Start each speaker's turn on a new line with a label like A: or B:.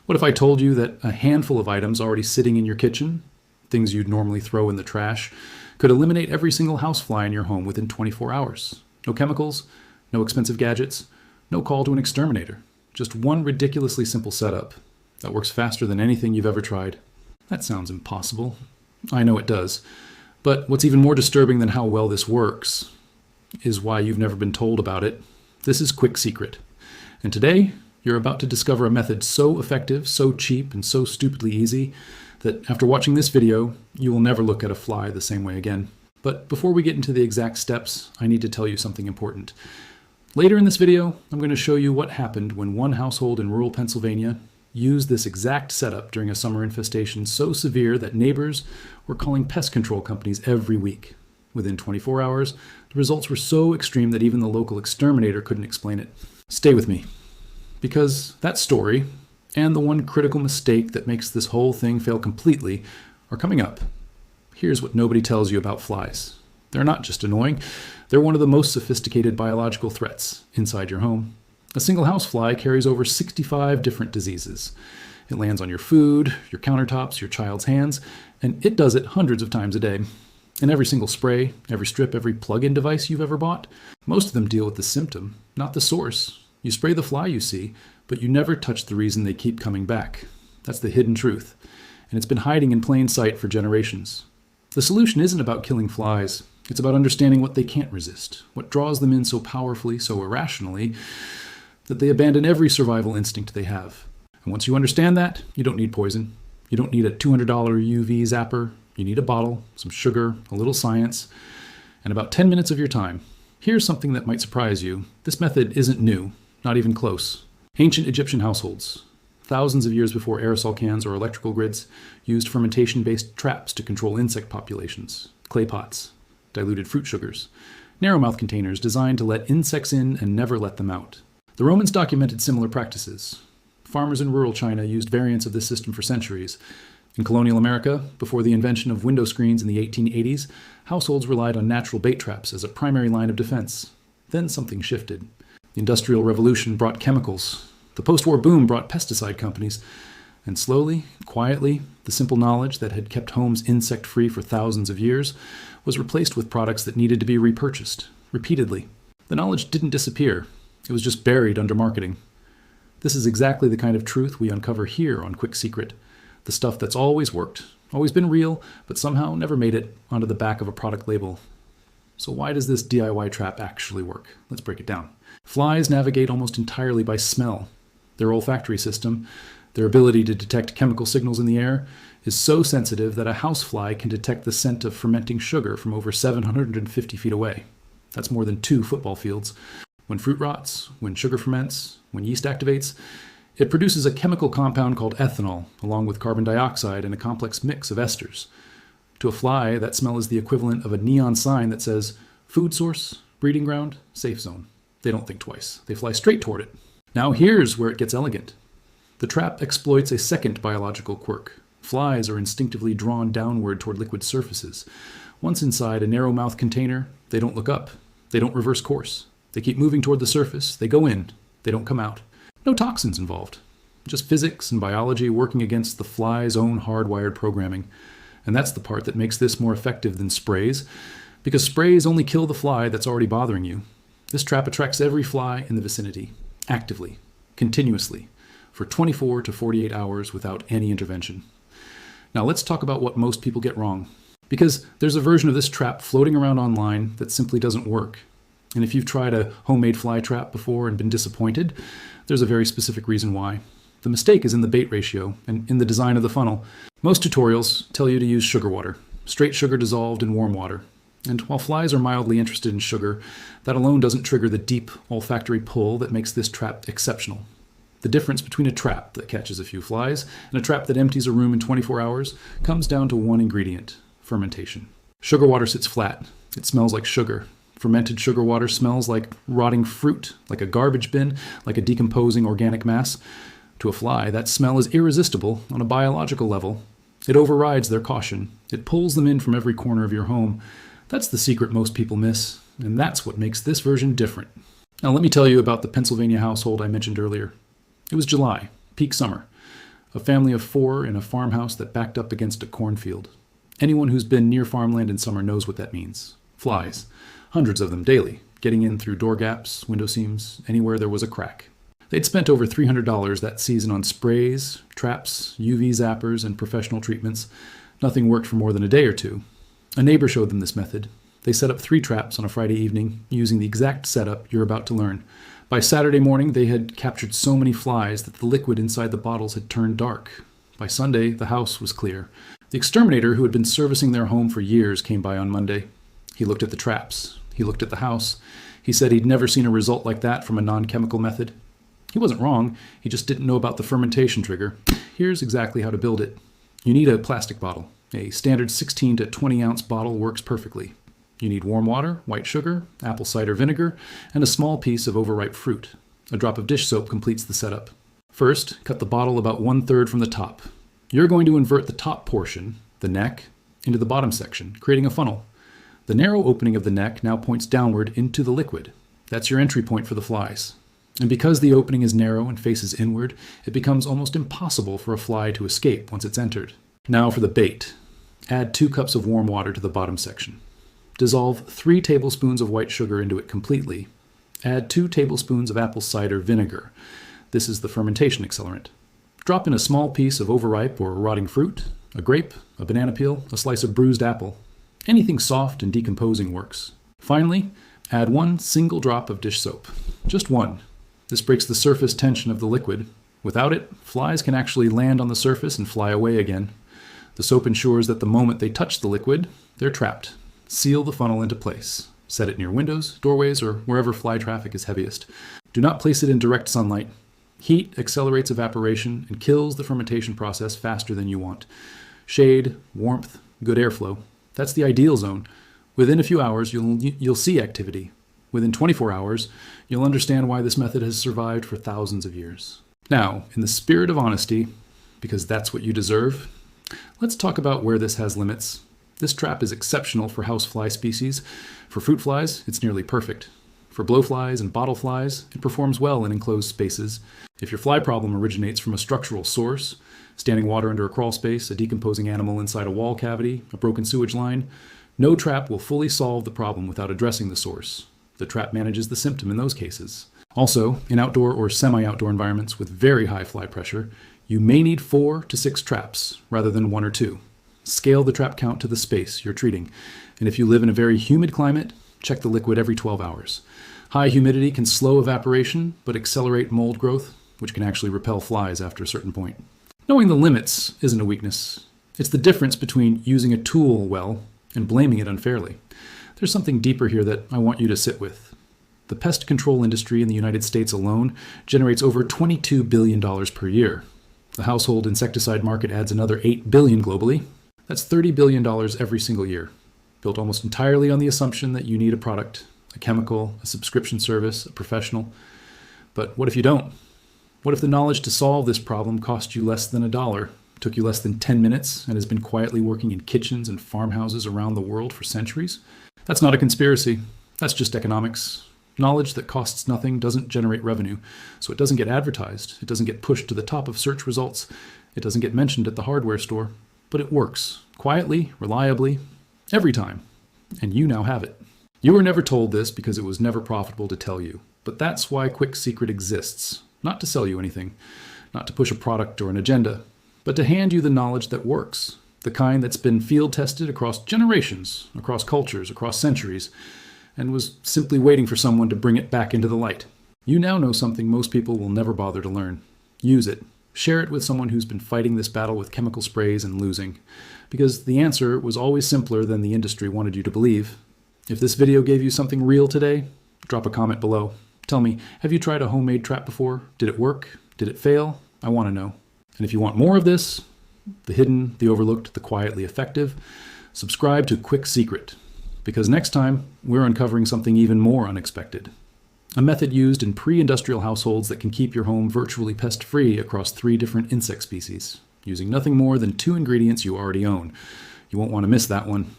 A: What if I told you that a handful of items already sitting in your kitchen, things you'd normally throw in the trash, could eliminate every single housefly in your home within 24 hours? No chemicals, no expensive gadgets, no call to an exterminator. Just one ridiculously simple setup that works faster than anything you've ever tried. That sounds impossible. I know it does. But what's even more disturbing than how well this works is why you've never been told about it. This is Quicksecret. And today, you're about to discover a method so effective, so cheap, and so stupidly easy that after watching this video, you will never look at a fly the same way again. But before we get into the exact steps, I need to tell you something important. Later in this video, I'm going to show you what happened when one household in rural Pennsylvania used this exact setup during a summer infestation so severe that neighbors were calling pest control companies every week. Within 24 hours, the results were so extreme that even the local exterminator couldn't explain it. Stay with me, because that story and the one critical mistake that makes this whole thing fail completely are coming up. Here's what nobody tells you about flies. They're not just annoying, they're one of the most sophisticated biological threats inside your home. A single housefly carries over 65 different diseases. It lands on your food, your countertops, your child's hands, and it does it hundreds of times a day. And every single spray, every strip, every plug-in device you've ever bought, most of them deal with the symptom, not the source. You spray the fly you see, but you never touch the reason they keep coming back. That's the hidden truth, and it's been hiding in plain sight for generations. The solution isn't about killing flies. It's about understanding what they can't resist, what draws them in so powerfully, so irrationally, that they abandon every survival instinct they have. And once you understand that, you don't need poison. You don't need a $200 UV zapper. You need a bottle, some sugar, a little science, and about 10 minutes of your time. Here's something that might surprise you. This method isn't new, not even close. Ancient Egyptian households, thousands of years before aerosol cans or electrical grids, used fermentation-based traps to control insect populations, clay pots, diluted fruit sugars, narrow-mouth containers designed to let insects in and never let them out. The Romans documented similar practices. Farmers in rural China used variants of this system for centuries. In colonial America, before the invention of window screens in the 1880s, households relied on natural bait traps as a primary line of defense. Then something shifted. The Industrial Revolution brought chemicals. The post-war boom brought pesticide companies. And slowly, quietly, the simple knowledge that had kept homes insect-free for thousands of years was replaced with products that needed to be repurchased, repeatedly. The knowledge didn't disappear. It was just buried under marketing. This is exactly the kind of truth we uncover here on Quicksecret. The stuff that's always worked, always been real, but somehow never made it onto the back of a product label. So why does this DIY trap actually work? Let's break it down. Flies navigate almost entirely by smell. Their olfactory system, their ability to detect chemical signals in the air, is so sensitive that a housefly can detect the scent of fermenting sugar from over 750 feet away. That's more than 2 football fields. When fruit rots, when sugar ferments, when yeast activates, it produces a chemical compound called ethanol, along with carbon dioxide and a complex mix of esters. To a fly, that smell is the equivalent of a neon sign that says, food source, breeding ground, safe zone. They don't think twice. They fly straight toward it. Now here's where it gets elegant. The trap exploits a second biological quirk. Flies are instinctively drawn downward toward liquid surfaces. Once inside a narrow-mouth container, they don't look up. They don't reverse course. They keep moving toward the surface. They go in. They don't come out. No toxins involved. Just physics and biology working against the fly's own hardwired programming. And that's the part that makes this more effective than sprays, because sprays only kill the fly that's already bothering you. This trap attracts every fly in the vicinity, actively, continuously, for 24 to 48 hours without any intervention. Now let's talk about what most people get wrong, because there's a version of this trap floating around online that simply doesn't work. And if you've tried a homemade fly trap before and been disappointed, there's a very specific reason why. The mistake is in the bait ratio and in the design of the funnel. Most tutorials tell you to use sugar water, straight sugar dissolved in warm water. And while flies are mildly interested in sugar, that alone doesn't trigger the deep olfactory pull that makes this trap exceptional. The difference between a trap that catches a few flies and a trap that empties a room in 24 hours comes down to one ingredient: fermentation. Sugar water sits flat. It smells like sugar. Fermented sugar water smells like rotting fruit, like a garbage bin, like a decomposing organic mass. To a fly, that smell is irresistible on a biological level. It overrides their caution. It pulls them in from every corner of your home. That's the secret most people miss, and that's what makes this version different. Now let me tell you about the Pennsylvania household I mentioned earlier. It was July, peak summer. A family of 4 in a farmhouse that backed up against a cornfield. Anyone who's been near farmland in summer knows what that means. Flies. Hundreds of them daily, getting in through door gaps, window seams, anywhere there was a crack. They'd spent over $300 that season on sprays, traps, UV zappers, and professional treatments. Nothing worked for more than a day or two. A neighbor showed them this method. They set up 3 traps on a Friday evening, using the exact setup you're about to learn. By Saturday morning, they had captured so many flies that the liquid inside the bottles had turned dark. By Sunday, the house was clear. The exterminator, who had been servicing their home for years, came by on Monday. He looked at the traps. He looked at the house. He said he'd never seen a result like that from a non-chemical method. He wasn't wrong. He just didn't know about the fermentation trigger. Here's exactly how to build it. You need a plastic bottle. A standard 16 to 20 ounce bottle works perfectly. You need warm water, white sugar, apple cider vinegar, and a small piece of overripe fruit. A drop of dish soap completes the setup. First, cut the bottle about 1/3 from the top. You're going to invert the top portion, the neck, into the bottom section, creating a funnel. The narrow opening of the neck now points downward into the liquid. That's your entry point for the flies. And because the opening is narrow and faces inward, it becomes almost impossible for a fly to escape once it's entered. Now for the bait. Add 2 cups of warm water to the bottom section. Dissolve 3 tablespoons of white sugar into it completely. Add 2 tablespoons of apple cider vinegar. This is the fermentation accelerant. Drop in a small piece of overripe or rotting fruit, a grape, a banana peel, a slice of bruised apple. Anything soft and decomposing works. Finally, add 1 single drop of dish soap. Just 1. This breaks the surface tension of the liquid. Without it, flies can actually land on the surface and fly away again. The soap ensures that the moment they touch the liquid, they're trapped. Seal the funnel into place. Set it near windows, doorways, or wherever fly traffic is heaviest. Do not place it in direct sunlight. Heat accelerates evaporation and kills the fermentation process faster than you want. Shade, warmth, good airflow. That's the ideal zone. Within a few hours, you'll see activity. Within 24 hours, you'll understand why this method has survived for thousands of years. Now, in the spirit of honesty, because that's what you deserve, let's talk about where this has limits. This trap is exceptional for housefly species. For fruit flies, it's nearly perfect. For blowflies and bottle flies, it performs well in enclosed spaces. If your fly problem originates from a structural source, standing water under a crawl space, a decomposing animal inside a wall cavity, a broken sewage line, no trap will fully solve the problem without addressing the source. The trap manages the symptom in those cases. Also, in outdoor or semi-outdoor environments with very high fly pressure, you may need 4 to 6 traps rather than 1 or 2. Scale the trap count to the space you're treating. And if you live in a very humid climate, check the liquid every 12 hours. High humidity can slow evaporation, but accelerate mold growth, which can actually repel flies after a certain point. Knowing the limits isn't a weakness. It's the difference between using a tool well and blaming it unfairly. There's something deeper here that I want you to sit with. The pest control industry in the United States alone generates over $22 billion per year. The household insecticide market adds another $8 billion globally. That's $30 billion every single year, built almost entirely on the assumption that you need a product, a chemical, a subscription service, a professional. But what if you don't? What if the knowledge to solve this problem cost you less than $1, took you less than 10 minutes, and has been quietly working in kitchens and farmhouses around the world for centuries? That's not a conspiracy. That's just economics. Knowledge that costs nothing doesn't generate revenue, so it doesn't get advertised. It doesn't get pushed to the top of search results. It doesn't get mentioned at the hardware store. But it works, quietly, reliably, every time. And you now have it. You were never told this because it was never profitable to tell you. But that's why Quicksecret exists. Not to sell you anything, not to push a product or an agenda, but to hand you the knowledge that works. The kind that's been field tested across generations, across cultures, across centuries, and was simply waiting for someone to bring it back into the light. You now know something most people will never bother to learn. Use it. Share it with someone who's been fighting this battle with chemical sprays and losing. Because the answer was always simpler than the industry wanted you to believe. If this video gave you something real today, drop a comment below. Tell me, have you tried a homemade trap before? Did it work? Did it fail? I want to know. And if you want more of this, the hidden, the overlooked, the quietly effective, subscribe to Quicksecret. Because next time, we're uncovering something even more unexpected. A method used in pre-industrial households that can keep your home virtually pest-free across 3 different insect species, using nothing more than 2 ingredients you already own. You won't want to miss that one.